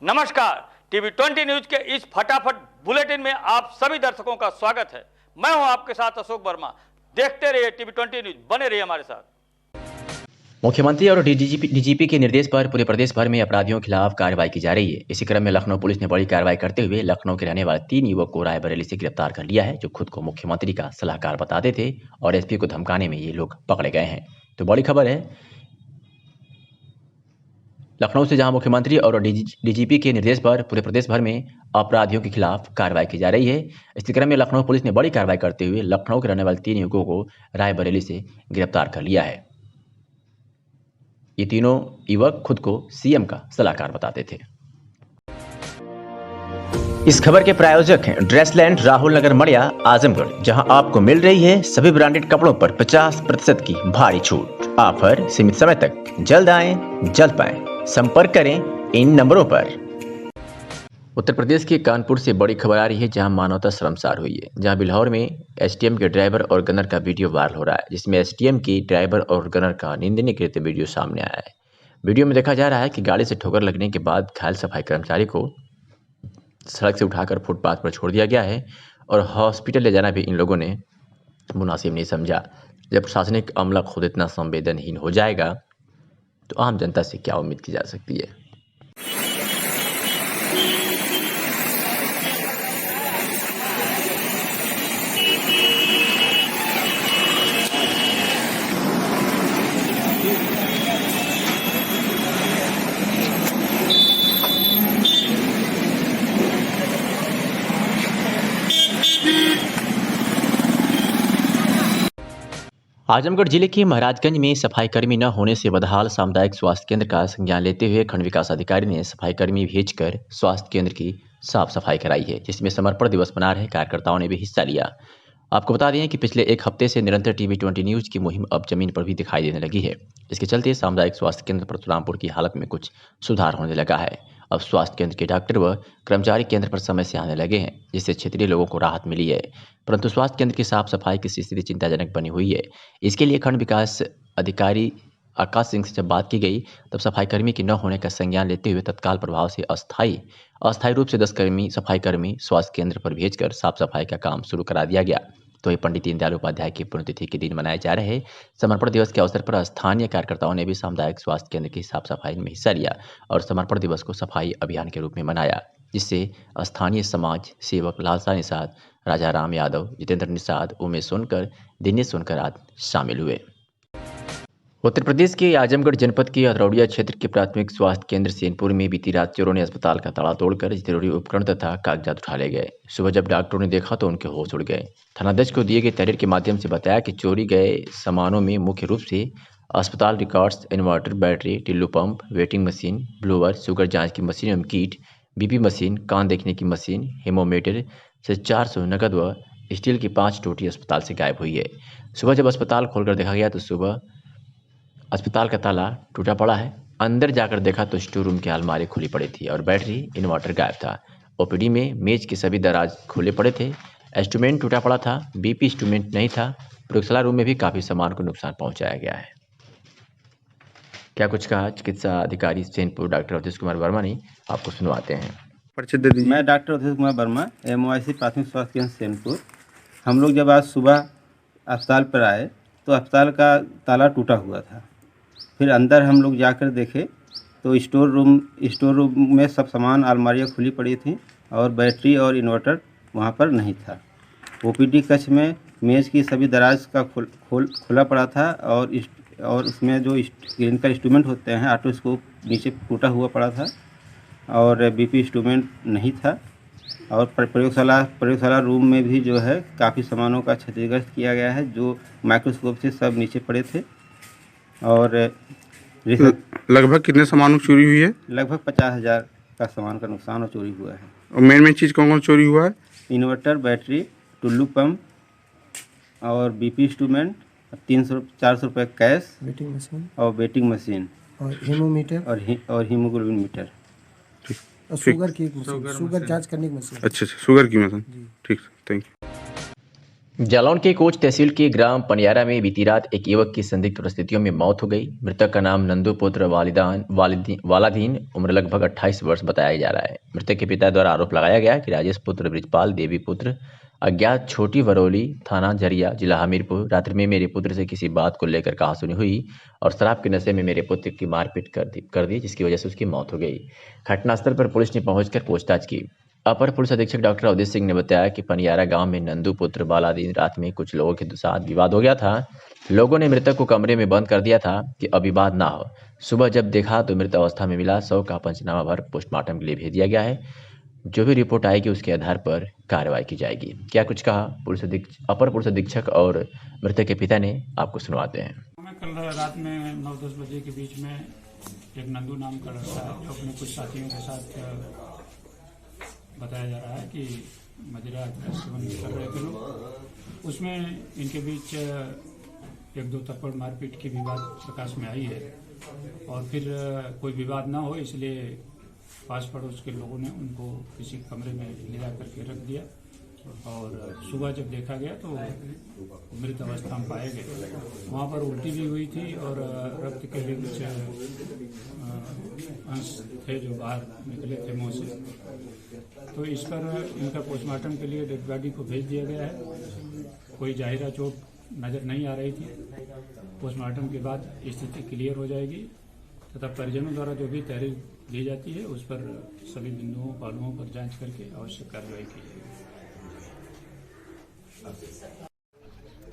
नमस्कार, TV 20 news के इस फटाफट बुलेटिन में आप सभी दर्शकों का स्वागत है। मैं हूं आपके साथ अशोक वर्मा। देखते रहिए टीवी 20 न्यूज, बने रहिए हमारे साथ। मुख्यमंत्री और डीजीपी के निर्देश पर पूरे प्रदेश भर में अपराधियों के खिलाफ कार्रवाई की जा रही है। इसी क्रम में लखनऊ पुलिस ने बड़ी कार्रवाई करते हुए लखनऊ के रहने वाले 3 युवक को रायबरेली से गिरफ्तार कर लिया है, जो खुद को मुख्यमंत्री का सलाहकार बताते थे और एसपी को धमकाने में ये लोग पकड़े गए हैं। तो बड़ी खबर है लखनऊ से, जहां मुख्यमंत्री और डीजीपी के निर्देश पर पूरे प्रदेश भर में अपराधियों के खिलाफ कार्रवाई की जा रही है। इसी क्रम में लखनऊ पुलिस ने बड़ी कार्रवाई करते हुए लखनऊ के रहने वाले 3 युवकों को रायबरेली से गिरफ्तार कर लिया है। ये तीनों युवक खुद को सीएम का सलाहकार बताते थे। इस खबर के प्रायोजक हैं ड्रेसलैंड, राहुल नगर, मड़िया, आजमगढ़, जहां आपको मिल रही है सभी ब्रांडेड कपड़ों पर 50% की भारी छूट। ऑफर सीमित समय तक, जल्द आएं जल्द पाएं। संपर्क करें इन नंबरों पर। उत्तर प्रदेश के कानपुर से बड़ी खबर आ रही है, जहां मानवता शर्मसार हुई है। जहां बिल्हौर में एसटीएम के ड्राइवर और गनर का वीडियो वायरल हो रहा है, जिसमें एसटीएम की ड्राइवर और गनर का निंदनीय कृत्य वीडियो सामने आया है। वीडियो में देखा जा रहा है कि गाड़ी से ठोकर लगने के बाद घायल सफाई कर्मचारी को सड़क से उठाकर फुटपाथ पर छोड़ दिया गया है और हॉस्पिटल ले जाना भी इन लोगों ने मुनासिब नहीं समझा। जब प्रशासनिक अमला खुद इतना संवेदनहीन हो जाएगा तो आम जनता से क्या उम्मीद की जा सकती है। आजमगढ़ जिले के महाराजगंज में सफाई कर्मी न होने से बदहाल सामुदायिक स्वास्थ्य केंद्र का संज्ञान लेते हुए खंड विकास अधिकारी ने सफाई कर्मी भेजकर स्वास्थ्य केंद्र की साफ सफाई कराई है, जिसमें समर्पण दिवस मना रहे कार्यकर्ताओं ने भी हिस्सा लिया। आपको बता दें कि पिछले एक हफ्ते से निरंतर टीवी 20 न्यूज की मुहिम अब जमीन पर भी दिखाई देने लगी है। इसके चलते सामुदायिक स्वास्थ्य केंद्र परशुरामपुर की हालत में कुछ सुधार होने लगा है। अब स्वास्थ्य केंद्र के डॉक्टर व कर्मचारी केंद्र पर समय से आने लगे हैं, जिससे क्षेत्रीय लोगों को राहत मिली है। परंतु स्वास्थ्य केंद्र की साफ सफाई की स्थिति चिंताजनक बनी हुई है। इसके लिए खंड विकास अधिकारी आकाश सिंह से जब बात की गई, तब सफाई कर्मी के न होने का संज्ञान लेते हुए तत्काल प्रभाव से अस्थायी रूप से 10 सफाई कर्मी स्वास्थ्य केंद्र पर भेजकर साफ सफाई का काम शुरू करा दिया गया। तो ये पंडित दीनदयाल उपाध्याय की पुण्यतिथि के दिन मनाए जा रहे समर्पण दिवस के अवसर पर स्थानीय कार्यकर्ताओं ने भी सामुदायिक स्वास्थ्य केंद्र की साफ सफाई में हिस्सा लिया और समर्पण दिवस को सफाई अभियान के रूप में मनाया, जिससे स्थानीय समाज सेवक लालसा निषाद, राजा राम यादव, जितेंद्र निषाद, उमेश सोनकर, दिनेश सोनकर आदि शामिल हुए। उत्तर प्रदेश के आजमगढ़ जनपद के अधरौड़िया क्षेत्र के प्राथमिक स्वास्थ्य केंद्र सेनपुर में बीती रात चोरों ने अस्पताल का ताला तोड़कर जरूरी उपकरण तथा कागजात उठा ले गए। सुबह जब डॉक्टरों ने देखा तो उनके होश उड़ गए। थानाध्यक्ष को दिए गए तहरीर के माध्यम से बताया कि चोरी गए सामानों में मुख्य रूप से अस्पताल records, inverter, battery, Tillu pump, waiting machine, blower, sugar जाँच की मशीन एवं कीट, बीपी मशीन, कान देखने की मशीन, हेमोमीटर से 400 नकद व स्टील की 5 टोटी अस्पताल से गायब हुई है। सुबह जब अस्पताल खोलकर देखा गया तो सुबह अस्पताल का ताला टूटा पड़ा है। अंदर जाकर देखा तो स्टोर रूम की अलमारी खुली पड़ी थी और बैटरी, इन्वर्टर गायब था। ओपीडी में मेज के सभी दराज खुले पड़े थे। इंस्ट्रूमेंट टूटा पड़ा था, बीपी इंस्ट्रूमेंट नहीं था। प्रयोगशाला रूम में भी काफ़ी सामान को नुकसान पहुंचाया गया है। क्या कुछ कहा चिकित्सा अधिकारी सेनपुर डॉक्टर अवधेश कुमार वर्मा ने, आपको सुनवाते हैं। परिचय दे दीजिए। मैं डॉक्टर अवधेश कुमार वर्मा, एमओआईसी प्राथमिक स्वास्थ्य केंद्र सेनपुर। हम लोग जब आज सुबह अस्पताल पर आए तो अस्पताल का ताला टूटा हुआ था। फिर अंदर हम लोग जाकर देखे तो स्टोर रूम में सब सामान, अलमारियाँ खुली पड़ी थी और बैटरी और इन्वर्टर वहाँ पर नहीं था। ओपीडी कक्ष में मेज़ की सभी दराज का खुला पड़ा था और उसमें जो स्क्रीन का इंस्ट्रूमेंट होते हैं, ऑटोस्कोप, नीचे टूटा हुआ पड़ा था और बीपी इंस्ट्रूमेंट नहीं था। और प्रयोगशाला रूम में भी जो है काफ़ी सामानों का क्षतिग्रस्त किया गया है, जो माइक्रोस्कोप से सब नीचे पड़े थे। और लगभग कितने सामानों की चोरी हुई है? लगभग 50,000 का सामान का नुकसान और चोरी हुआ है। और मेन चीज़ कौन कौन चोरी हुआ है? इन्वर्टर, बैटरी, टुल्लू पंप और बीपी इंस्ट्रूमेंट, 300-400 रुपये कैश, वेटिंग मशीन और हीमोमीटर और हीमोग्लोबिन मीटर और शुगर जांच करने की मशीन। अच्छा, शुगर की मशीन। ठीक, थैंक यू। जालौन के कोच तहसील के ग्राम पनियारा में बीती रात एक युवक की संदिग्ध परिस्थितियों में मौत हो गई। मृतक का नाम नंदू पुत्र वालादीन उम्र लगभग 28 वर्ष बताया जा रहा है। मृतक के पिता द्वारा आरोप लगाया गया कि राजेश पुत्र बृजपाल देवी पुत्र अज्ञात छोटी वरौली थाना झरिया जिला हमीरपुर रात्रि में मेरे पुत्र से किसी बात को लेकर कहासुनी हुई और शराब के नशे में मेरे पुत्र की मारपीट कर दी जिसकी वजह से उसकी मौत हो गई। घटनास्थल पर पुलिस ने पहुंचकर पूछताछ की। अपर पुलिस अधीक्षक डॉक्टर अवधेश सिंह ने बताया कि पनियारा गांव में नंदू पुत्र बालादीन रात में कुछ लोगों के साथ विवाद हो गया था। लोगों ने मृतक को कमरे में बंद कर दिया था कि अब विवाद ना हो। सुबह जब देखा तो मृत अवस्था में मिला। शव का पंचनामा भर पोस्टमार्टम के लिए भेज दिया गया है। जो भी रिपोर्ट आएगी उसके आधार पर कार्रवाई की जाएगी। क्या कुछ कहा अपर पुलिस अधीक्षक और मृतक के पिता ने, आपको सुनवाते हैं। मैं कल रात में 9-10 बजे के बीच में एक नंदू नाम का लड़का है जो अपने कुछ साथियों के साथ बताया जा रहा है कि मदिरा का सेवन कर रहे थे लोग। उसमें इनके बीच 1-2 थप्पड़ मारपीट की विवाद प्रकाश में आई है और फिर कोई विवाद ना हो इसलिए पास पड़ोस के लोगों ने उनको किसी कमरे में ले जा करके रख दिया और सुबह जब देखा गया तो मृत अवस्था में पाए गए। वहाँ पर उल्टी भी हुई थी और रक्त के भी कुछ अंश थे जो बाहर निकले थे मुँह से। तो इस पर इनका पोस्टमार्टम के लिए डेड बॉडी को भेज दिया गया है। कोई जाहिरा चोट नज़र नहीं आ रही थी। पोस्टमार्टम के बाद स्थिति क्लियर हो जाएगी तथा परिजनों द्वारा जो भी तहरीर दी जाती है उस पर सभी बिंदुओं पहलुओं पर जांच करके आवश्यक कार्रवाई की जाएगी।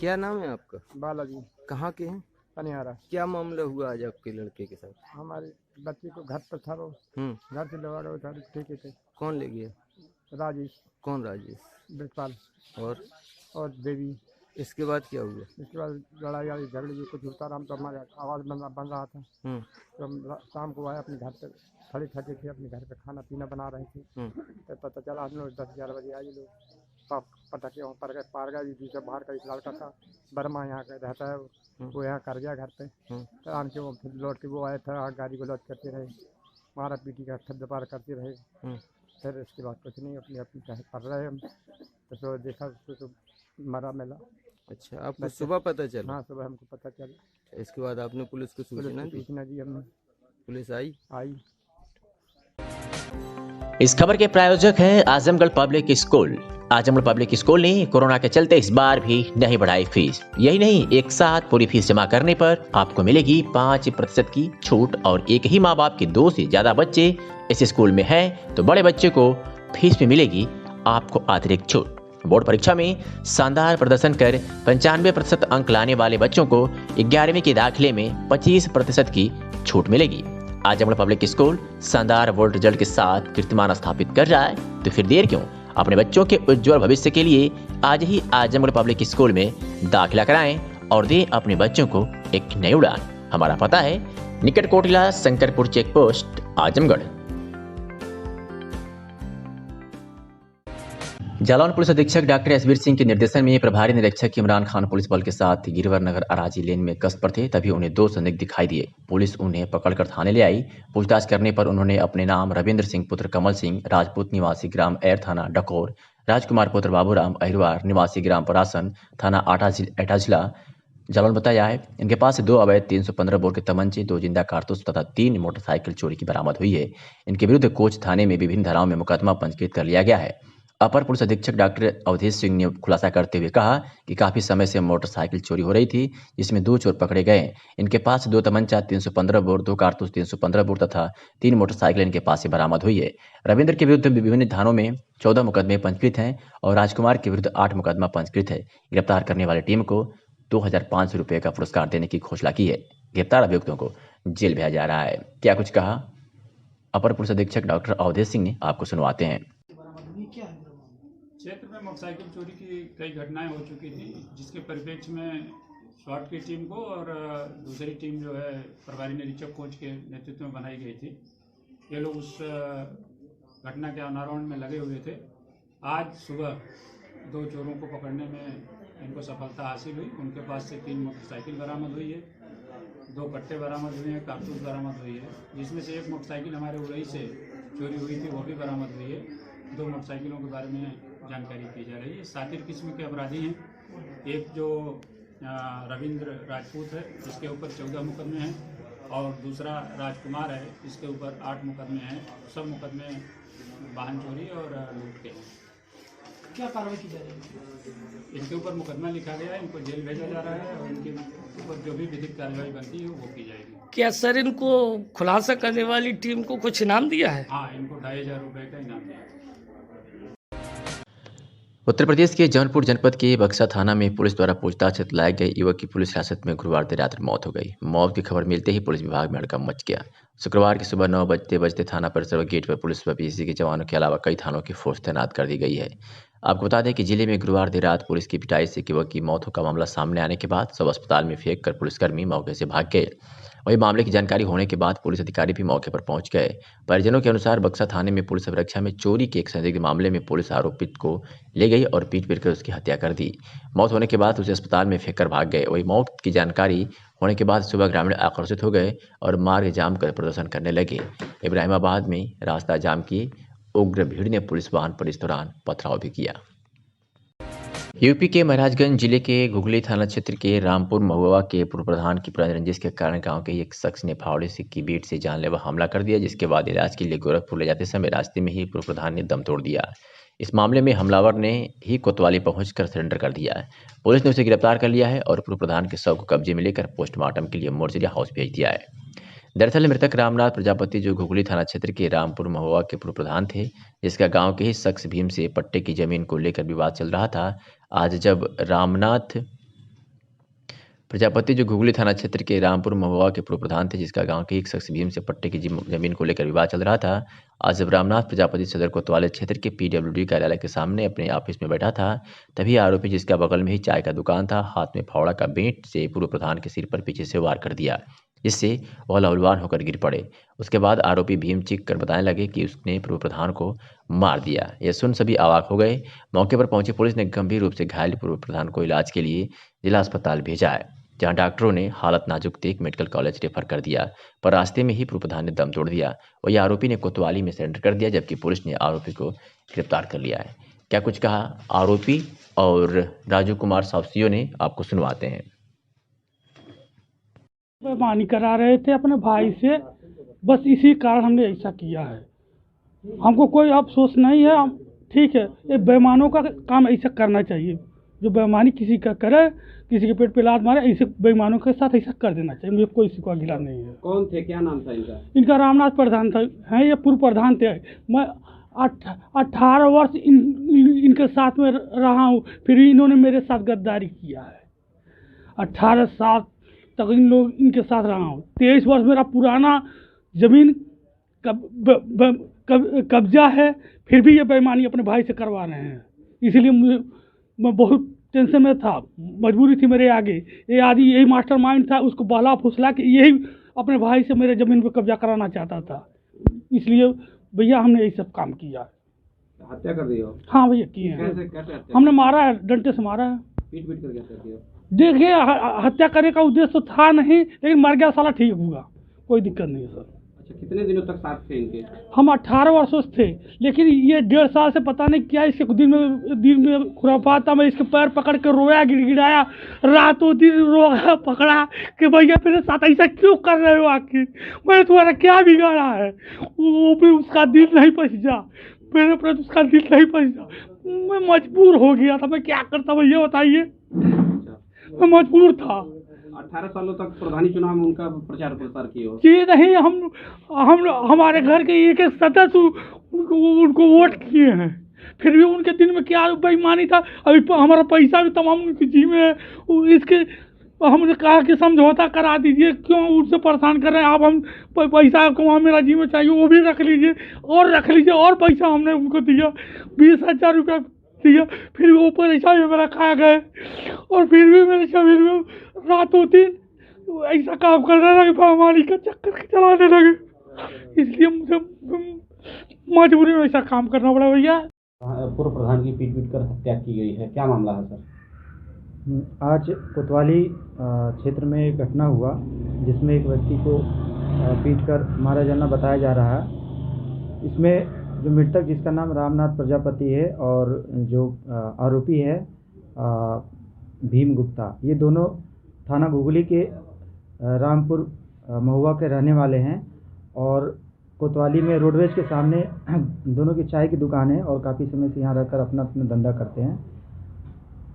क्या नाम है आपका? बालाजी कहाँ के हैं? पनियारा। क्या मामला हुआ आज आपके लड़के के साथ? हमारे बच्चे को घर पर था वो, घर से लगा रहे थे ठेके थे। कौन ले गया? राजेश। कौन राजेश? बृजपाल और देवी। इसके बाद क्या हुआ? इसके बाद लड़ाई वाली झगड़ी जो कुछ होता रहा। हम तो हमारे आवाज़ बन रहा था तो हम शाम को आए अपने घर पे, खड़े थके थे अपने घर पे खाना पीना बना रहे थे। तो पता चला हम लोग 10-11 बजे आए लोग पटाखे वहाँ पर गए पार गए। दूसरा बाहर का एक लड़का था बर्मा यहाँ का रहता है वो यहाँ कर गया घर पे। तो आम के वो फिर लौट के वो आए थे गाड़ी को लौट करते रहे मारा पीटी का खद्द पार करते रहे। फिर इसके बाद कुछ नहीं अपनी अपनी चाहे पढ़ रहे हम तो देखा तो मरा मिला। अच्छा, आपको सुबह पता चला? हाँ सुबह हमको पता चला। इसके बाद आपने पुलिस को सूचना दी हमने। पुलिस आई? इस खबर के प्रायोजक हैं Azamgarh public school. Azamgarh public school ने कोरोना के चलते इस बार भी नहीं बढ़ाई फीस। यही नहीं, एक साथ पूरी फीस जमा करने पर आपको मिलेगी 5% की छूट और एक ही माँ बाप के 2 से ज्यादा बच्चे इस स्कूल में हैं तो बड़े बच्चे को फीस में मिलेगी आपको अतिरिक्त छूट। बोर्ड परीक्षा में शानदार प्रदर्शन कर 95% अंक लाने वाले बच्चों को 11वीं के दाखिले में 25% की छूट मिलेगी। आजमगढ़ पब्लिक स्कूल शानदार बोर्ड रिजल्ट के साथ कीर्तिमान स्थापित कर रहा है तो फिर देर क्यों? अपने बच्चों के उज्जवल भविष्य के लिए आज ही आजमगढ़ पब्लिक स्कूल में दाखिला कराएं और दें अपने बच्चों को एक नई उड़ान। हमारा पता है निकट Kotila Shankarpur check post Azamgarh. Jalaun police अधीक्षक डॉक्टर एसवीर सिंह के निर्देशन में प्रभारी निरीक्षक इमरान खान पुलिस बल के साथ गिरवर नगर अराजी लेन में गश्त पर थे तभी उन्हें 2 संदिग्ध दिखाई दिए। पुलिस उन्हें पकड़कर थाने ले आई। पूछताछ करने पर उन्होंने अपने नाम रविंद्र सिंह पुत्र कमल सिंह राजपूत निवासी ग्राम एर थाना डकोर, राजकुमार पुत्र बाबूराम अहिरवार निवासी ग्राम परासन थाना एटाजिला जालौन बताया है। इनके पास से 2 अवैध 315 बोर के तमंचे, 2 जिंदा कारतूस तथा 3 मोटरसाइकिल चोरी की बरामद हुई है। इनके विरुद्ध कोच थाने में विभिन्न धाराओं में मुकदमा पंजीकृत कर लिया गया है। अपर पुलिस अधीक्षक डॉक्टर अवधेश सिंह ने खुलासा करते हुए कहा कि काफी समय से मोटरसाइकिल चोरी हो रही थी जिसमें 2 चोर पकड़े गए। इनके पास 2 तमंचा 315 बोर, 2 कारतूस 315 बोर तथा 3 मोटरसाइकिल इनके पास से बरामद हुई है। रविंद्र के विरुद्ध विभिन्न थानों में 14 मुकदमे पंजीकृत हैं और राजकुमार के विरुद्ध 8 मुकदमा पंजीकृत है। गिरफ्तार करने वाली टीम को 2500 रुपये का पुरस्कार देने की घोषणा की है। गिरफ्तार अभियुक्तों को जेल भेजा जा रहा है। क्या कुछ कहा अपर पुलिस अधीक्षक डॉक्टर अवधेश सिंह ने, आपको सुनवाते हैं। क्षेत्र में मोटरसाइकिल चोरी की कई घटनाएं हो चुकी थी जिसके परिप्रेक्ष्य में स्वाट की टीम को और दूसरी टीम जो है प्रभारी निरीक्षक कोच के नेतृत्व में बनाई गई थी। ये लोग उस घटना के अनावरण में लगे हुए थे। आज सुबह 2 चोरों को पकड़ने में इनको सफलता हासिल हुई। उनके पास से 3 मोटरसाइकिल बरामद हुई है, 2 कट्टे बरामद हुए हैं, कारतूस बरामद हुई है, जिसमें से 1 मोटरसाइकिल हमारे उड़ई से चोरी हुई थी वो भी बरामद हुई है। 2 मोटरसाइकिलों के बारे में जानकारी की जा रही है। सातिर किस्म के अपराधी हैं एक जो रविंद्र राजपूत है, इसके ऊपर 14 मुकदमे हैं, और दूसरा राजकुमार है, इसके ऊपर 8 मुकदमे हैं। सब मुकदमे वाहन चोरी और लूट के हैं। क्या कार्रवाई की जा रही है? इनके ऊपर मुकदमा लिखा गया है, इनको जेल भेजा जा रहा है और इनके ऊपर जो भी विधिक कार्रवाई बनती है वो की जाएगी। क्या सर इनको खुलासा करने वाली टीम को कुछ इनाम दिया है? हाँ, इनको 2500 रुपये का इनाम दिया है। उत्तर प्रदेश के जौनपुर जनपद के बक्सा थाना में पुलिस द्वारा पूछताछ से लाए गए युवक की पुलिस हिरासत में गुरुवार देर रात मौत हो गई। मौत की खबर मिलते ही पुलिस विभाग में हड़कंप मच गया। शुक्रवार की सुबह 9 बजते थाना परिसर व गेट पर पुलिस व पीसी के जवानों के अलावा कई थानों की फोर्स तैनात कर दी गई है। आपको बता दें कि जिले में गुरुवार देर रात पुलिस की पिटाई से युवक की मौत का मामला सामने आने के बाद सब अस्पताल में फेंक कर पुलिसकर्मी मौके से भाग गए। वही मामले की जानकारी होने के बाद पुलिस अधिकारी भी मौके पर पहुंच गए। परिजनों के अनुसार बक्सा थाने में पुलिस अभिरक्षा में चोरी के एक संदिग्ध मामले में पुलिस आरोपित को ले गई और पीट कर उसकी हत्या कर दी। मौत होने के बाद उसे अस्पताल में फेंक कर भाग गए। वही मौत की जानकारी होने के बाद सुबह ग्रामीण आक्रोशित हो गए और मार्ग जाम कर प्रदर्शन करने लगे। इब्राहिमाबाद में रास्ता जाम की उग्र भीड़ ने पुलिस वाहन पर इस दौरान पथराव भी किया। यूपी के महाराजगंज जिले के घुगली थाना क्षेत्र के रामपुर महुआ के पूर्व प्रधान की पुरानी रंजिश के कारण गांव के एक शख्स ने फावड़े से की बीट से जानलेवा हमला कर दिया, जिसके बाद इलाज के लिए गोरखपुर ले जाते समय रास्ते में ही पूर्व प्रधान ने दम तोड़ दिया। इस मामले में हमलावर ने ही कोतवाली पहुंचकर सरेंडर कर दिया है। पुलिस ने उसे गिरफ्तार कर लिया है और पूर्व प्रधान के शव को कब्जे में लेकर पोस्टमार्टम के लिए मोर्चरिया हाउस भेज दिया है। दरअसल मृतक रामनाथ प्रजापति जो घुगली थाना क्षेत्र के रामपुर महुआ के पूर्व प्रधान थे, जिसका गांव के ही शख्स भीम से पट्टे की जमीन को लेकर विवाद चल रहा था। आज जब रामनाथ प्रजापति जो घुगली थाना क्षेत्र के रामपुर महुआ के पूर्व प्रधान थे, जिसका गांव के एक शख्स भीम से पट्टे की जमीन को लेकर विवाद चल रहा था, आज जब रामनाथ प्रजापति सदर कोतवाली क्षेत्र के पीडब्ल्यूडी कार्यालय के सामने अपने ऑफिस में बैठा था, तभी आरोपी, जिसका बगल में ही चाय का दुकान था, हाथ में फावड़ा का बेंट से पूर्व प्रधान के सिर पर पीछे से वार कर दिया, जिससे वह लहूलुहान होकर गिर पड़े। उसके बाद आरोपी भीम चीख कर बताने लगे कि उसने पूर्व प्रधान को मार दिया। यह सुन सभी अवाक हो गए। मौके पर पहुंची पुलिस ने गंभीर रूप से घायल पूर्व प्रधान को इलाज के लिए जिला अस्पताल भेजा है, जहां डॉक्टरों ने हालत नाजुक देख मेडिकल कॉलेज रेफर कर दिया, पर रास्ते में ही पूर्व प्रधान ने दम तोड़ दिया। वही आरोपी ने कोतवाली में सरेंडर कर दिया, जबकि पुलिस ने आरोपी को गिरफ्तार कर लिया है। क्या कुछ कहा आरोपी और राजू कुमार सावसियो ने, आपको सुनवाते हैं। बेईमानी करा रहे थे अपने भाई से, बस इसी कारण हमने ऐसा किया है। हमको कोई अफसोस नहीं है, ठीक है। ये बेईमानों का काम ऐसा करना चाहिए, जो बेईमानी किसी का करे, किसी के पेट पे लात मारे, ऐसे बेईमानों के साथ ऐसा कर देना चाहिए। मुझे कोई इसको गिला नहीं है। कौन थे, क्या नाम था इनका? इनका रामनाथ प्रधान था, हैं ये पूर्व प्रधान थे। मैं 18 वर्ष इनके साथ में रहा हूँ, फिर इन्होंने मेरे साथ गद्दारी किया है। 18 साल तक इनके साथ रहा हूँ। 23 वर्ष मेरा पुराना ज़मीन कब्जा है, फिर भी ये बेईमानी अपने भाई से करवा रहे हैं। इसलिए मैं बहुत टेंशन में था, मजबूरी थी मेरे आगे। ये आदि यही मास्टरमाइंड था, उसको बहला फुसला के यही अपने भाई से मेरे ज़मीन पर कब्जा कराना चाहता था। इसलिए भैया हमने यही सब काम किया। हत्या कर दी हो? हाँ भैया किए हैं। हमने मारा है, डंडे से मारा है। पीट पीट करके हत्या किया? देखिए, हत्या करने का उद्देश्य तो था नहीं, लेकिन मर गया साला, ठीक हुआ, कोई दिक्कत नहीं है सर। अच्छा, कितने दिनों तक साथ थे इनके? हम 18 वर्षों से थे, लेकिन ये 1.5 साल से पता नहीं क्या इसके दिन में खुराफात था। मैं इसके पैर पकड़ के रोया, गिड़गिड़ाया, रातों दिन रोया पकड़ा कि भैया मेरे साथ ऐसा क्यों कर रहे हो आखिर, मैंने तुम्हारा क्या बिगाड़ा है। वो भी उसका दिल नहीं पहुँचा, मेरे प्रति उसका दिल नहीं पहुँचा। मैं मजबूर हो गया था, मैं क्या करता भैया बताइए, मैं मजबूर था। 18 सालों तक प्रधानी चुनाव में उनका प्रचार प्रसार किया हो? जी नहीं, हम हमारे घर के एक सदस्य उनको वोट किए हैं, फिर भी उनके दिन में क्या बेईमानी था। अभी हमारा पैसा भी तमाम उनकी जी में है। इसके हमने कहा कि समझौता करा दीजिए, क्यों उनसे परेशान कर रहे हैं आप। हम पैसा आपको वहाँ मेरा जी में चाहिए, वो भी रख लीजिए और पैसा हमने उनको दिया, 20,000 रुपया दिया। फिर वो पैसा भी मेरा खा गए और फिर भी मेरे शरीर में रातों दिन ऐसा काम करने लगे, बेईमानी का चक्कर चलाने लगे। इसलिए मुझे मजबूरी में ऐसा काम करना पड़ा भैया। पूर्व प्रधान की पीट पीट कर हत्या की गई है, क्या मामला है सर? आज कोतवाली क्षेत्र में एक घटना हुआ, जिसमें एक व्यक्ति को पीटकर मारा जाना बताया जा रहा है। इसमें जो मृतक, जिसका नाम रामनाथ प्रजापति है, और जो आरोपी है भीम गुप्ता, ये दोनों थाना घुघुली के रामपुर महुआ के रहने वाले हैं और कोतवाली में रोडवेज के सामने दोनों की चाय की दुकान है और काफ़ी समय से यहाँ रहकर अपना अपना धंधा करते हैं।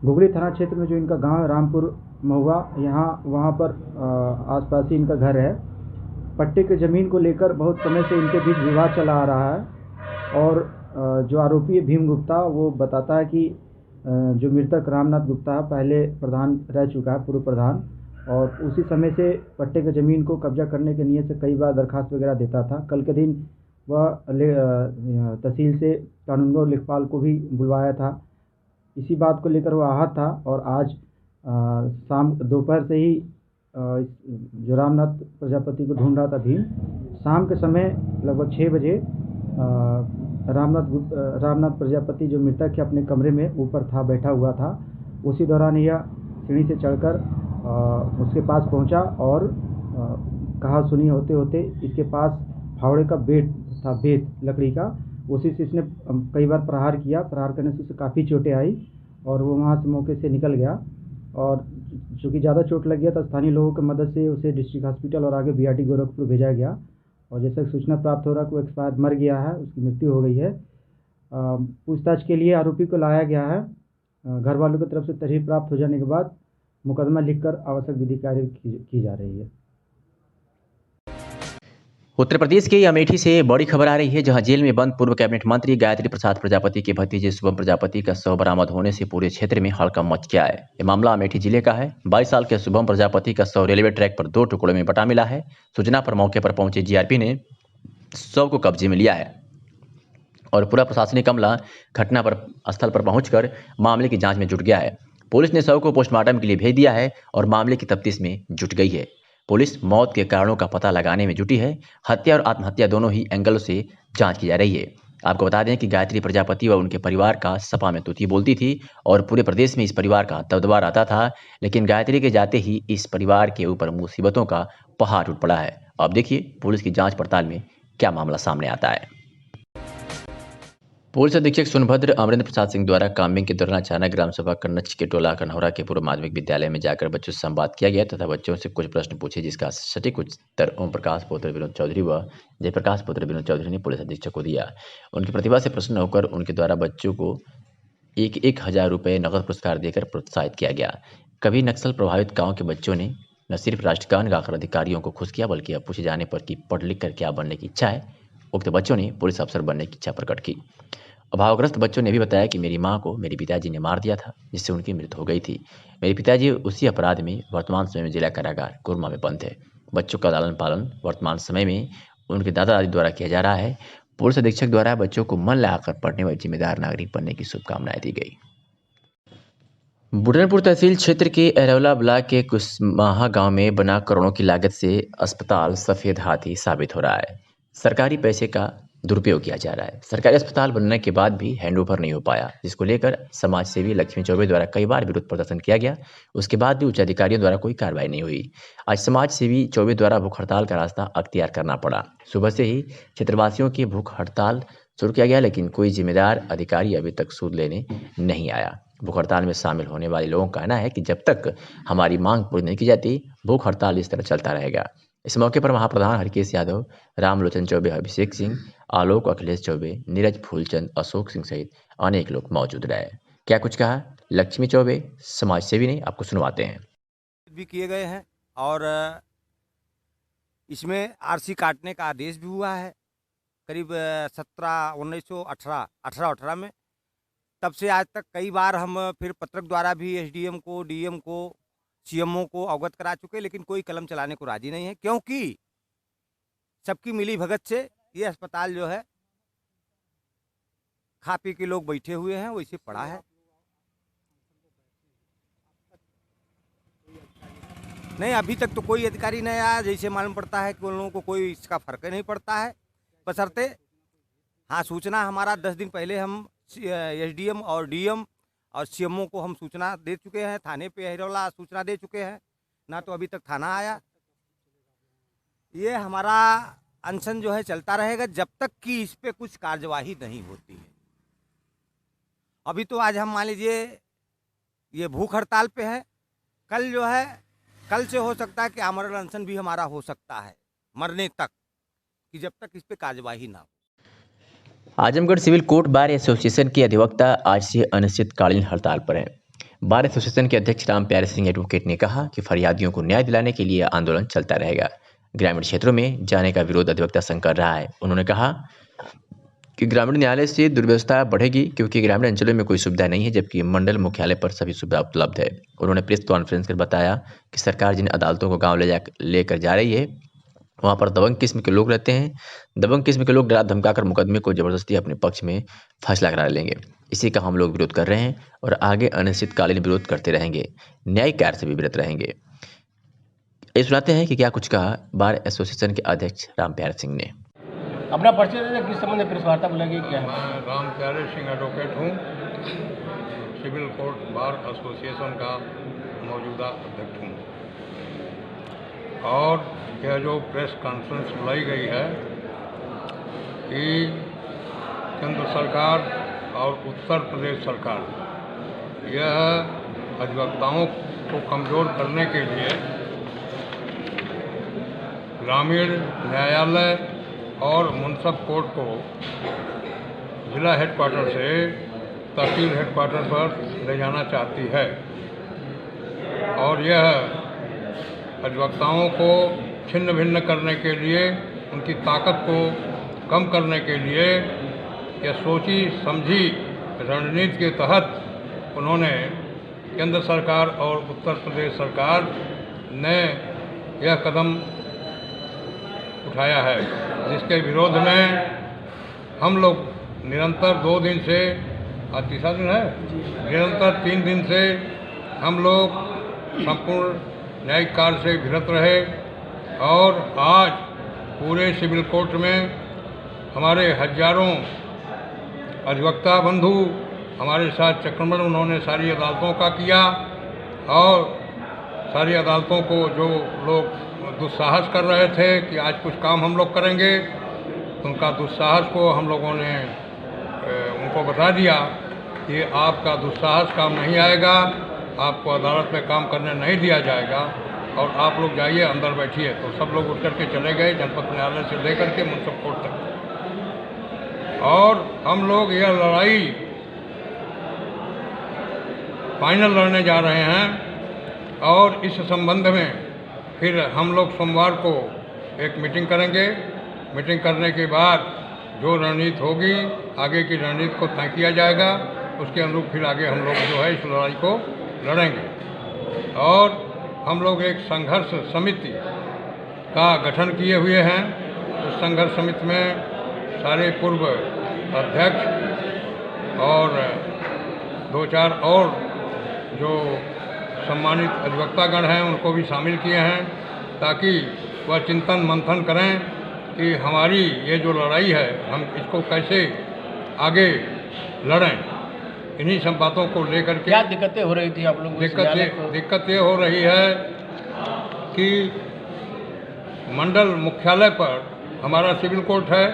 घुघुली थाना क्षेत्र में जो इनका गांव है रामपुर महुआ, यहाँ वहाँ पर आसपास ही इनका घर है। पट्टे के ज़मीन को लेकर बहुत समय से इनके बीच विवाद चला आ रहा है और जो आरोपी है भीम गुप्ता, वो बताता है कि जो मृतक रामनाथ गुप्ता पहले प्रधान रह चुका है, पूर्व प्रधान, और उसी समय से पट्टे के ज़मीन को कब्जा करने के नियत से कई बार दरखास्त वगैरह देता था। कल के दिन वह तहसील से कानूनगो लेखपाल को भी बुलवाया था। इसी बात को लेकर वो आहत था और आज शाम दोपहर से ही जो रामनाथ प्रजापति को ढूंढ रहा था भीम, शाम के समय लगभग 6 बजे रामनाथ प्रजापति जो मृतक है अपने कमरे में ऊपर था, बैठा हुआ था। उसी दौरान यह सीढ़ी से चढ़कर उसके पास पहुंचा और कहा सुनी होते होते इसके पास फावड़े का बेट था, बेत लकड़ी का, उसी से इसने कई बार प्रहार किया। प्रहार करने से उसे काफ़ी चोटें आई और वो वहाँ से मौके से निकल गया और चूँकि ज़्यादा चोट लग गया तो स्थानीय लोगों की मदद से उसे डिस्ट्रिक्ट हॉस्पिटल और आगे बीआरटी गोरखपुर भेजा गया और जैसा सूचना प्राप्त हो रहा है कि वो एक्सपायर मर गया है, उसकी मृत्यु हो गई है। पूछताछ के लिए आरोपी को लाया गया है। घर वालों की तरफ से तहरीर प्राप्त हो जाने के बाद मुकदमा लिखकर आवश्यक विधि कार्य की जा रही है। उत्तर प्रदेश के अमेठी से बड़ी खबर आ रही है, जहां जेल में बंद पूर्व कैबिनेट मंत्री गायत्री प्रसाद प्रजापति के भतीजे शुभम प्रजापति का शव बरामद होने से पूरे क्षेत्र में हड़कंप मच गया है। यह मामला अमेठी जिले का है। 22 साल के शुभम प्रजापति का शव रेलवे ट्रैक पर 2 टुकड़ों में बटा मिला है। सूचना पर मौके पर पहुंचे जीआरपी ने शव को कब्जे में लिया है और पूरा प्रशासनिक अमला घटना पर स्थल पर पहुंचकर मामले की जांच में जुट गया है। पुलिस ने शव को पोस्टमार्टम के लिए भेज दिया है और मामले की तफ्तीश में जुट गई है। पुलिस मौत के कारणों का पता लगाने में जुटी है। हत्या और आत्महत्या दोनों ही एंगलों से जांच की जा रही है। आपको बता दें कि गायत्री प्रजापति व उनके परिवार का सपा में तूती बोलती थी और पूरे प्रदेश में इस परिवार का दबदबा रहता था, लेकिन गायत्री के जाते ही इस परिवार के ऊपर मुसीबतों का पहाड़ टूट पड़ा है। अब देखिए पुलिस की जांच पड़ताल में क्या मामला सामने आता है। पुलिस अधीक्षक सोनभद्र अमरेंद्र प्रसाद सिंह द्वारा काम्बिंग के दौरान अचानक ग्राम सभा कन्नच के टोला कन्हौरा के पूर्व माध्यमिक विद्यालय में जाकर बच्चों से संवाद किया गया तथा बच्चों से कुछ प्रश्न पूछे, जिसका सटीक उत्तर ओम प्रकाश पुत्र विनोद चौधरी व जयप्रकाश पुत्र विनोद चौधरी ने पुलिस अधीक्षक को दिया। उनकी प्रतिभा से प्रसन्न होकर उनके द्वारा बच्चों को 1,000 रुपये नकद पुरस्कार देकर प्रोत्साहित किया गया। कभी नक्सल प्रभावित गाँव के बच्चों ने न सिर्फ राष्ट्रगान गाकर अधिकारियों को खुश किया, बल्कि अब पूछे जाने पर कि पढ़ लिख कर क्या बनने की इच्छा है, उक्त बच्चों ने पुलिस अफसर बनने की इच्छा प्रकट की। अभावग्रस्त बच्चों ने भी बताया कि मेरी मां को मेरे पिताजी ने मार दिया था, जिससे उनकी मृत्यु हो गई थी। मेरे पिताजी उसी अपराध में वर्तमान समय में जिला कारागार कोरमा में बंद है। बच्चों का लालन पालन वर्तमान समय में उनके दादा दादी द्वारा किया जा रहा है। पुलिस अधीक्षक द्वारा बच्चों को मन लगाकर पढ़ने व जिम्मेदार नागरिक बनने की शुभकामनाएं दी गई। बुढ़नपुर तहसील क्षेत्र के अरौला ब्लॉक के कुसमाहा गांव में बना करोड़ों की लागत से अस्पताल सफेद हाथी साबित हो रहा है। सरकारी पैसे का दुरुपयोग किया जा रहा है। सरकारी अस्पताल बनने के बाद भी हैंडओवर नहीं हो पाया, जिसको लेकर समाज सेवी लक्ष्मी चौबे द्वारा कई बार विरोध प्रदर्शन किया गया। उसके बाद भी उच्च अधिकारियों द्वारा कोई कार्रवाई नहीं हुई। आज समाज सेवी चौबे द्वारा भूख हड़ताल का रास्ता अख्तियार करना पड़ा। सुबह से ही क्षेत्रवासियों की भूख हड़ताल शुरू किया गया, लेकिन कोई जिम्मेदार अधिकारी अभी तक सूद लेने नहीं आया। भूख हड़ताल में शामिल होने वाले लोगों का कहना है कि जब तक हमारी मांग पूरी नहीं की जाती, भूख हड़ताल इस तरह चलता रहेगा। इस मौके पर महाप्रधान हरकेश यादव, रामलोचन चौबे, अभिषेक सिंह, आलोक अखिलेश चौबे, नीरज फूलचंद, अशोक सिंह सहित अनेक लोग मौजूद रहे। क्या कुछ कहा लक्ष्मी चौबे समाज सेवी ने, आपको सुनवाते हैं। भी किए गए हैं और इसमें आरसी काटने का आदेश भी हुआ है करीब 1918 में। तब से आज तक कई बार हम फिर पत्रक द्वारा भी एसडीएम को, डीएम को, सीएमओ को अवगत करा चुके, लेकिन कोई कलम चलाने को राजी नहीं है, क्योंकि सबकी मिली भगत से ये अस्पताल जो है खा पी के लोग बैठे हुए हैं, वैसे पड़ा है। नहीं, अभी तक तो कोई अधिकारी नहीं आया। जैसे मालूम पड़ता है कि उन लोगों को कोई इसका फर्क नहीं पड़ता है, बशर्ते हाँ सूचना हमारा 10 दिन पहले हम एसडीएम और डीएम और सीएमओ को हम सूचना दे चुके हैं, थाने पे अहिरौला सूचना दे चुके हैं, ना तो अभी तक थाना आया। ये हमारा अनशन जो है चलता रहेगा जब तक कि इस पे कुछ कार्यवाही नहीं होती है। अभी तो आज हम मान लीजिए ये भूख हड़ताल पे है। कल जो है, कल से हो सकता है कि आमरण अनशन भी हमारा हो सकता है मरने तक, कि जब तक इस पे कार्यवाही ना हो। Azamgarh civil court bar association के अधिवक्ता आज से अनिश्चितकालीन हड़ताल पर हैं। बार एसोसिएशन के अध्यक्ष राम प्यारे सिंह एडवोकेट ने कहा कि फरियादियों को न्याय दिलाने के लिए आंदोलन चलता रहेगा। ग्रामीण क्षेत्रों में जाने का विरोध अधिवक्ता संघ कर रहा है। उन्होंने कहा कि ग्रामीण न्यायालय से दुर्व्यवस्था बढ़ेगी क्योंकि ग्रामीण अंचलों में कोई सुविधा नहीं है, जबकि मंडल मुख्यालय पर सभी सुविधा उपलब्ध है। उन्होंने प्रेस कॉन्फ्रेंस कर बताया कि सरकार जिन अदालतों को गाँव लेकर जा रही है वहाँ पर दबंग किस्म के लोग रहते हैं। दबंग किस्म के लोग डरा धमकाकर मुकदमे को जबरदस्ती अपने पक्ष में फैसला करा लेंगे। इसी का हम लोग विरोध कर रहे हैं और आगे अनिश्चितकालीन विरोध करते रहेंगे, न्यायिक कार्य से भी विरत रहेंगे। ये सुनाते हैं कि क्या कुछ कहा बार एसोसिएशन के अध्यक्ष राम प्यारे सिंह ने। अपना परिचय दे, किस संबंध में प्रेस वार्ता बुलाई क्या है? मैं राम प्यारे सिंह एडवोकेट हूँ, सिविल कोर्ट बार एसोसिएशन का मौजूदा अध्यक्ष हूँ। और यह जो प्रेस कॉन्फ्रेंस बुलाई गई है कि केंद्र सरकार और उत्तर प्रदेश सरकार यह अधिवक्ताओं को कमज़ोर करने के लिए ग्रामीण न्यायालय और मुंसफ कोर्ट को जिला हेडक्वार्टर से तहसील हेडक्वार्टर पर ले जाना चाहती है। और यह अधिवक्ताओं को छिन्न भिन्न करने के लिए, उनकी ताकत को कम करने के लिए यह सोची समझी रणनीति के तहत उन्होंने केंद्र सरकार और उत्तर प्रदेश सरकार ने यह कदम उठाया है, जिसके विरोध में हम लोग निरंतर 2 दिन से, आज तीसरा दिन है, निरंतर 3 दिन से हम लोग संपूर्ण न्यायिक कार्य से विरत रहे। और आज पूरे सिविल कोर्ट में हमारे हजारों अधिवक्ता बंधु हमारे साथ चक्रमण उन्होंने सारी अदालतों का किया। और सारी अदालतों को जो लोग दुस्साहस कर रहे थे कि आज कुछ काम हम लोग करेंगे, उनका दुस्साहस को हम लोगों ने उनको बता दिया कि आपका दुस्साहस काम नहीं आएगा, आपको अदालत में काम करने नहीं दिया जाएगा और आप लोग जाइए अंदर बैठिए। तो सब लोग उठ करके चले गए जनपद न्यायालय से लेकर के मुंसफ कोर्ट तक। और हम लोग यह लड़ाई फाइनल लड़ने जा रहे हैं। और इस संबंध में फिर हम लोग सोमवार को एक मीटिंग करेंगे। मीटिंग करने के बाद जो रणनीति होगी, आगे की रणनीति को तय किया जाएगा, उसके अनुरूप फिर आगे हम लोग जो है इस लड़ाई को लड़ेंगे। और हम लोग एक संघर्ष समिति का गठन किए हुए हैं। उस संघर्ष समिति में सारे पूर्व अध्यक्ष और 2-4 और जो सम्मानित अधिवक्तागण हैं उनको भी शामिल किए हैं, ताकि वह चिंतन मंथन करें कि हमारी ये जो लड़ाई है हम इसको कैसे आगे लड़ें। इन्हीं सब बातों को लेकर के क्या दिक्कतें हो रही थी आप लोगों को? दिक्कत ये हो रही है कि मंडल मुख्यालय पर हमारा सिविल कोर्ट है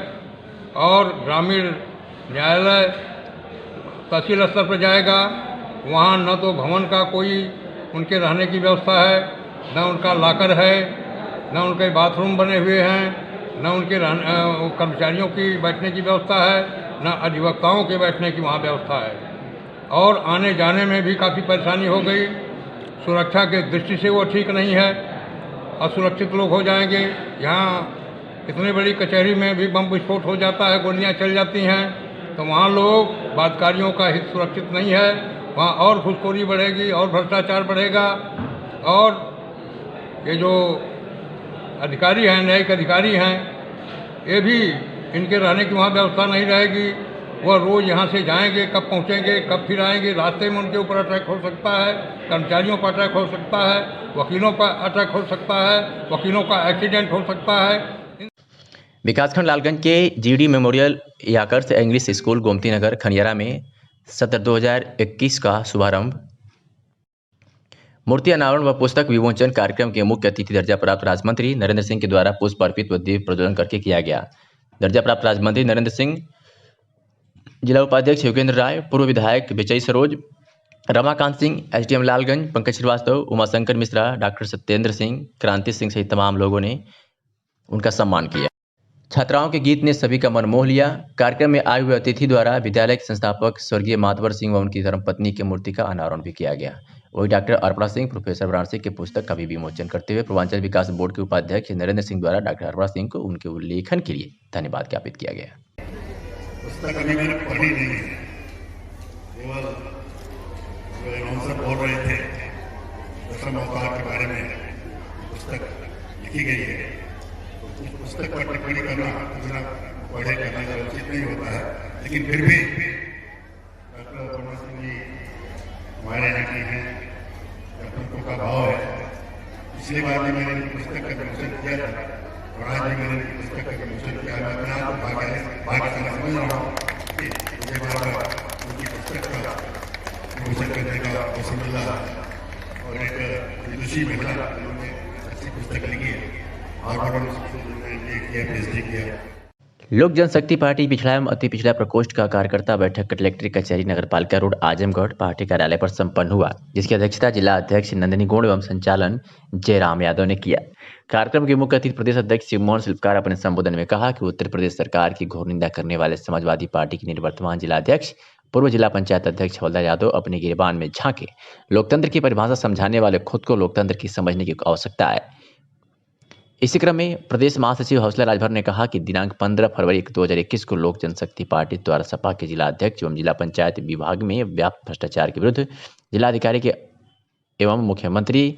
और ग्रामीण न्यायालय तहसील स्तर पर जाएगा। वहाँ न तो भवन का कोई उनके रहने की व्यवस्था है, न उनका लॉकर है, न उनके बाथरूम बने हुए हैं, न उनके कर्मचारियों की बैठने की व्यवस्था है, न अधिवक्ताओं के बैठने की वहाँ व्यवस्था है। और आने जाने में भी काफ़ी परेशानी हो गई। सुरक्षा के दृष्टि से वो ठीक नहीं है, असुरक्षित लोग हो जाएंगे। यहाँ इतनी बड़ी कचहरी में भी बम विस्फोट हो जाता है, गोलियाँ चल जाती हैं, तो वहाँ लोग बादकारियों का हित सुरक्षित नहीं है। वहाँ और घूसखोरी बढ़ेगी और भ्रष्टाचार बढ़ेगा। और ये जो अधिकारी हैं, न्यायिक अधिकारी हैं, ये भी इनके रहने की वहाँ व्यवस्था नहीं रहेगी। वह रोज़ यहाँ से जाएंगे, कब पहुँचेंगे, कब फिर आएंगे। रास्ते में उनके ऊपर अटैक हो सकता है, कर्मचारियों पर अटैक हो सकता है, वकीलों पर अटैक हो सकता है, वकीलों का एक्सीडेंट हो सकता है। विकासखंड लालगंज के जीडी मेमोरियल याकर्स इंग्लिश स्कूल गोमती नगर खनियारा में सत्र 2021 का शुभारंभ मूर्ति अनावरण व पुस्तक विमोचन कार्यक्रम के मुख्य अतिथि दर्जा प्राप्त राज्य मंत्री नरेंद्र सिंह के द्वारा पुष्प अर्पित व दीप प्रज्वलन करके किया गया। दर्जा प्राप्त राज्य मंत्री नरेंद्र सिंह, जिला उपाध्यक्ष योगेंद्र राय, पूर्व विधायक विजय सरोज, रमाकांत सिंह, एसडीएम लालगंज, पंकज श्रीवास्तव, उमाशंकर मिश्रा, डॉक्टर सत्येंद्र सिंह, क्रांति सिंह सहित तमाम लोगों ने उनका सम्मान किया। छात्राओं के गीत ने सभी का मन मोह लिया। कार्यक्रम में आए हुए अतिथि द्वारा विद्यालय के संस्थापक स्वर्गीय मातवर सिंह व उनकी धर्मपत्नी की मूर्ति का अनावरण भी किया गया। वही डॉक्टर अर्पणा सिंह प्रोफेसर वाराणसी के पुस्तक का भी विमोचन करते हुए पूर्वांचल विकास बोर्ड के उपाध्यक्ष नरेंद्र सिंह द्वारा डॉक्टर अर्पणा सिंह को उनके उल्लेखन के लिए धन्यवाद ज्ञापित किया गया। पुस्तक अभी मैंने पढ़ी नहीं है, केवल जो अनाउंसर बोल रहे थे दशम अवतार के बारे में पुस्तक लिखी गई है, तो पुस्तक पर टिप्पणी करना दूसरा पढ़े करने का उचित नहीं होता है, लेकिन फिर भी डॉक्टर अर्पणा सिंह जी हमारे यहाँ की हैं, अपनों का भाव है। पिछली बार भी मैंने पुस्तक का विमोचन किया था और आज भी मैंने पुस्तक का विमोचन किया। मैं अपने आप को भाग्यशाली समझ रहा हूँ कि मुझे बार उनकी पुस्तक का विमोचन करने का अवसर मिला और एक विदुषी महिला उन्होंने अच्छी पुस्तक लिखी है और पीएचडी किया। लोक जनशक्ति पार्टी पिछड़ा एवं अति पिछड़ा प्रकोष्ठ का कार्यकर्ता बैठक कलेक्ट्री कचहरी नगरपालिका रोड आजमगढ़ पार्टी कार्यालय पर संपन्न हुआ, जिसकी अध्यक्षता जिला अध्यक्ष नंदिनी गोंड एवं संचालन जयराम यादव ने किया। कार्यक्रम के मुख्य अतिथि प्रदेश अध्यक्ष शिवमोहन शिल्पकार अपने संबोधन में कहा कि उत्तर प्रदेश सरकार की घोर निंदा करने वाले समाजवादी पार्टी के निवर्तमान जिला अध्यक्ष पूर्व जिला पंचायत अध्यक्ष हवलदार यादव अपने गिरबान में झांके लोकतंत्र की परिभाषा समझाने वाले खुद को लोकतंत्र की समझने की आवश्यकता है। इसी क्रम में प्रदेश महासचिव हौसला राजभर ने कहा कि दिनांक 15 फरवरी 2021 को लोक जनशक्ति पार्टी द्वारा सपा के जिला अध्यक्ष एवं जिला पंचायत विभाग में व्याप्त भ्रष्टाचार के विरुद्ध जिलाधिकारी के एवं मुख्यमंत्री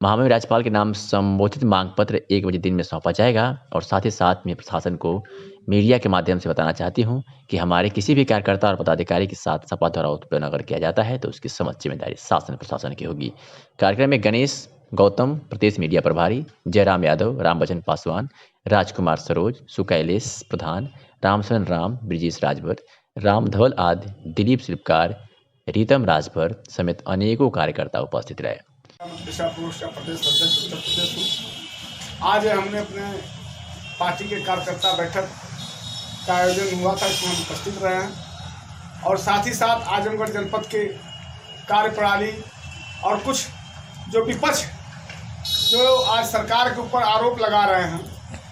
महामहिम राज्यपाल के नाम संबोधित मांग पत्र 1 बजे दिन में सौंपा जाएगा। और साथ ही साथ में प्रशासन को मीडिया के माध्यम से बताना चाहती हूं कि हमारे किसी भी कार्यकर्ता और पदाधिकारी के साथ सपा द्वारा उत्पीड़न अगर किया जाता है तो उसकी समस्त जिम्मेदारी शासन प्रशासन की होगी। कार्यक्रम में गणेश गौतम, प्रदेश मीडिया प्रभारी, जयराम यादव, रामवचन पासवान, राजकुमार सरोज, सुकैलेश प्रधान, रामशरण राम, ब्रिजेश राजभर, राम धवल आदि, दिलीप शिल्पकार, रीतम राजभर समेत अनेकों कार्यकर्ता उपस्थित रहे। आज हमने अपने पार्टी के कार्यकर्ता बैठक का आयोजन हुआ था, इसमें हम उपस्थित रहे हैं और साथ ही साथ आजमगढ़ जनपद के कार्यप्रणाली और कुछ जो विपक्ष जो आज सरकार के ऊपर आरोप लगा रहे हैं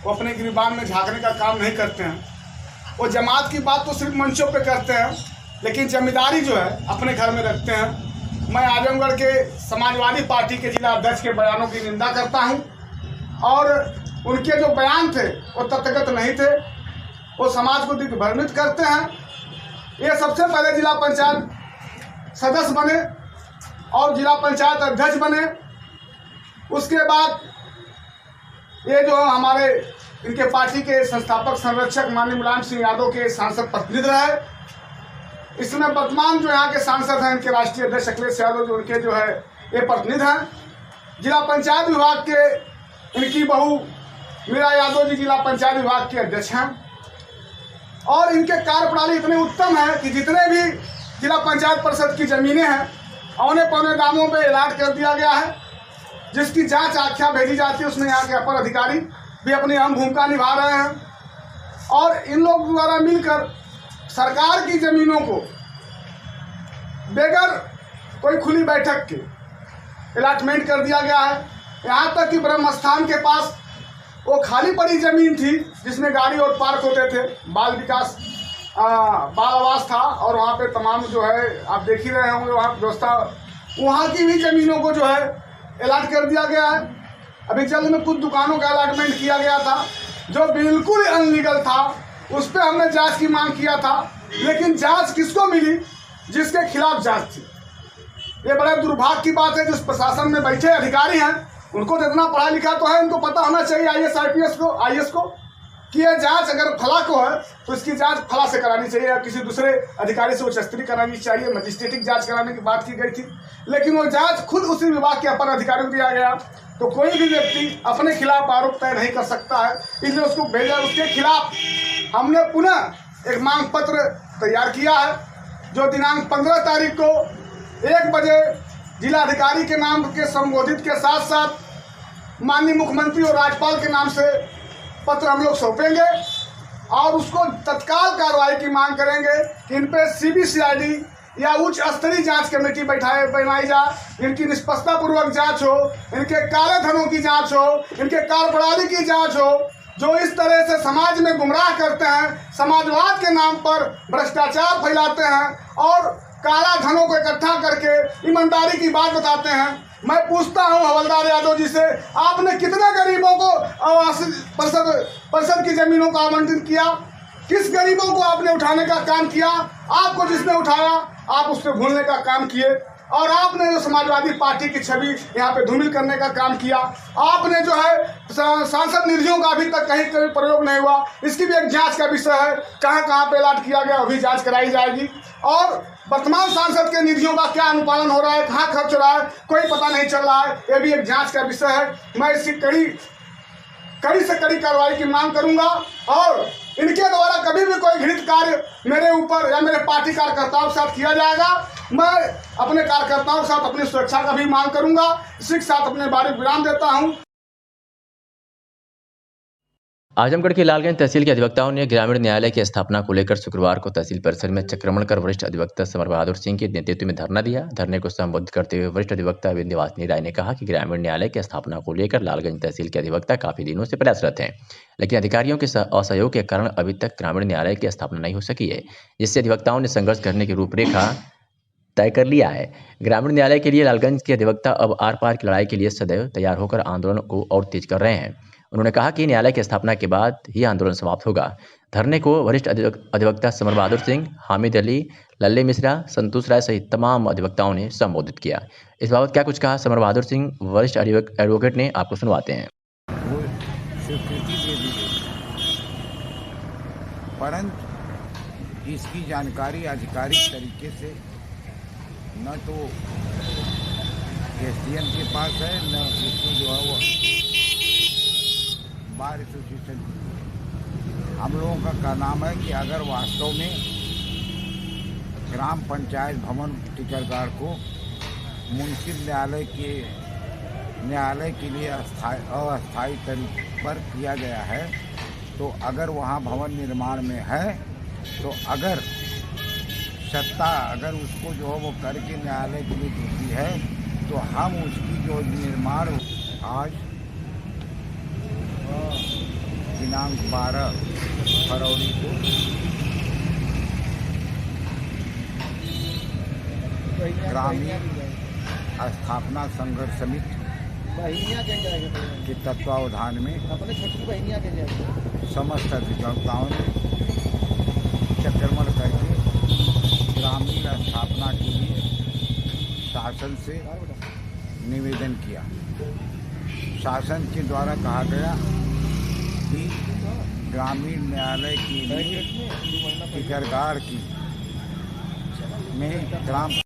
वो अपने गिरबान में झांकने का काम नहीं करते हैं। वो जमात की बात तो सिर्फ मंचों पे करते हैं, लेकिन जिम्मेदारी जो है अपने घर में रखते हैं। मैं आजमगढ़ के समाजवादी पार्टी के जिला अध्यक्ष के बयानों की निंदा करता हूं और उनके जो बयान थे वो तथ्यगत नहीं थे, वो समाज को दिग्भ्रमित करते हैं। ये सबसे पहले जिला पंचायत सदस्य बने और जिला पंचायत अध्यक्ष बने, उसके बाद ये जो हमारे इनके पार्टी के संस्थापक संरक्षक माननीय मुलायम सिंह यादव के सांसद प्रतिनिधि रहे। इसमें वर्तमान जो यहाँ के सांसद हैं इनके राष्ट्रीय अध्यक्ष अखिलेश यादव जो उनके जो है ये प्रतिनिधि हैं। जिला पंचायत विभाग के इनकी बहू मीरा यादव जी जिला पंचायत विभाग के अध्यक्ष हैं और इनके कार्यप्रणाली इतने उत्तम है कि जितने भी जिला पंचायत परिषद की जमीनें हैं औने पौने दामों पे इलाट कर दिया गया है, जिसकी जांच आख्या भेजी जाती है उसमें यहाँ के अपर अधिकारी भी अपनी अहम भूमिका निभा रहे हैं और इन लोगों द्वारा मिलकर सरकार की जमीनों को बेगर कोई खुली बैठक के अलाटमेंट कर दिया गया है। यहाँ तक कि ब्रह्म स्थान के पास वो खाली पड़ी जमीन थी जिसमें गाड़ी और पार्क होते थे, बाल विकास बाल आवास था और वहाँ पे तमाम जो है आप देख ही रहे होंगे वहाँ व्यवस्था, वहाँ की भी ज़मीनों को जो है अलाट कर दिया गया है। अभी जल्द में कुछ दुकानों का अलाटमेंट किया गया था जो बिल्कुल अनलीगल था, उस पर हमने जांच की मांग किया था, लेकिन जांच किसको मिली? जिसके खिलाफ जांच थी। ये बड़े दुर्भाग्य की बात है, जिस प्रशासन में बैठे अधिकारी हैं उनको तो इतना पढ़ा लिखा तो है, उनको पता होना चाहिए IAS को कि यह जांच अगर फला को है तो इसकी जांच फला से करानी चाहिए या किसी दूसरे अधिकारी से उच्च स्तरीय करानी चाहिए। मजिस्ट्रेटिक जांच कराने की बात की गई थी, लेकिन वो जांच खुद उसी विभाग के अपर अधिकारियों को दिया गया। तो कोई भी व्यक्ति अपने खिलाफ आरोप तय नहीं कर सकता है, इसलिए उसको भेजा। उसके खिलाफ हमने पुनः एक मांग पत्र तैयार किया है जो दिनांक 15 तारीख को 1 बजे जिलाधिकारी के नाम के संबोधित के साथ साथ माननीय मुख्यमंत्री और राज्यपाल के नाम से पत्र हम लोग सौंपेंगे और उसको तत्काल कार्रवाई की मांग करेंगे कि इन पे CBCID या उच्च स्तरीय जांच कमेटी बनाई जाए, इनकी निष्पक्षता पूर्वक जांच हो, इनके काले धनों की जांच हो, इनके कार्यप्रणाली की जांच हो। जो इस तरह से समाज में गुमराह करते हैं, समाजवाद के नाम पर भ्रष्टाचार फैलाते हैं और काला धनों को इकट्ठा करके ईमानदारी की बात बताते हैं। मैं पूछता हूं हवलदार यादव जी से, आपने कितने गरीबों को परिषद की जमीनों का आवंटन किया? किस गरीबों को आपने उठाने का काम किया? आपको जिसने उठाया आप उससे भूलने का काम किए और आपने जो समाजवादी पार्टी की छवि यहाँ पे धूमिल करने का काम किया। आपने जो है सांसद निधियों का अभी तक कहीं कोई प्रयोग नहीं हुआ, इसकी भी एक जांच का विषय है। कहाँ कहाँ पे अलॉट किया गया अभी जांच कराई जाएगी और वर्तमान सांसद के निधियों का क्या अनुपालन हो रहा है, कहाँ खर्च हो रहा है, कोई पता नहीं चल रहा है। ये भी एक जांच का विषय है। मैं इसकी कड़ी से कड़ी कार्रवाई की मांग करूंगा और इनके द्वारा कभी भी कोई घृणित कार्य मेरे ऊपर या मेरे पार्टी कार्यकर्ताओं के साथ किया जाएगा, मैं अपने कार्यकर्ताओं के साथ अपनी सुरक्षा का भी मांग करूंगा। इसी के साथ अपने बारे विराम देता हूं। आजमगढ़ के लालगंज तहसील के अधिवक्ताओं ने ग्रामीण न्यायालय की स्थापना को लेकर शुक्रवार को तहसील परिसर में चक्रमण कर वरिष्ठ अधिवक्ता समर बहादुर सिंह के नेतृत्व में धरना दिया। धरने को संबोधित करते हुए वरिष्ठ अधिवक्ता विंध्यवासिनी राय ने कहा कि ग्रामीण न्यायालय की स्थापना को लेकर लालगंज तहसील के अधिवक्ता काफी दिनों से प्रयासरत हैं, लेकिन अधिकारियों के असहयोग के कारण अभी तक ग्रामीण न्यायालय की स्थापना नहीं हो सकी है, जिससे अधिवक्ताओं ने संघर्ष करने की रूपरेखा तय कर लिया है। ग्रामीण न्यायालय के लिए लालगंज के अधिवक्ता अब आर पार की लड़ाई के लिए सदैव तैयार होकर आंदोलन को और तेज कर रहे हैं। उन्होंने कहा कि न्यायालय की स्थापना के बाद ही आंदोलन समाप्त होगा। धरने को वरिष्ठ अधिवक्ता समर बहादुर सिंह, हामिद अली, लल्ले मिश्रा, संतोष राय सहित तमाम अधिवक्ताओं ने संबोधित किया। इस बाबत क्या कुछ कहा समर बहादुर सिंह वरिष्ठ एडवोकेट ने, आपको सुनवाते हैं। परंतु इसकी जानकारी आधिकारिक तरीके से न तो एसडीएम के पास है, न इसको जो है वो बार एसोसिएशन। हम लोगों का नाम है कि अगर वास्तव में ग्राम पंचायत भवन टिकरगाड़ को मुंसिफ न्यायालय के लिए अस्थायी तरीके पर किया गया है, तो अगर वहाँ भवन निर्माण में है तो अगर सत्ता अगर उसको जो है वो करके न्यायालय के लिए देती है तो हम उसकी जो निर्माण आज दिनांक 12 फरवरी को ग्रामीण स्थापना संघर्ष समिति के तत्वावधान में समस्त अधिवक्ताओं ने चक्रमण करके ग्रामीण स्थापना के लिए शासन से निवेदन किया। शासन के द्वारा कहा गया कि ग्रामीण न्यायालय के लिए टिकरगाड़ की में ग्राम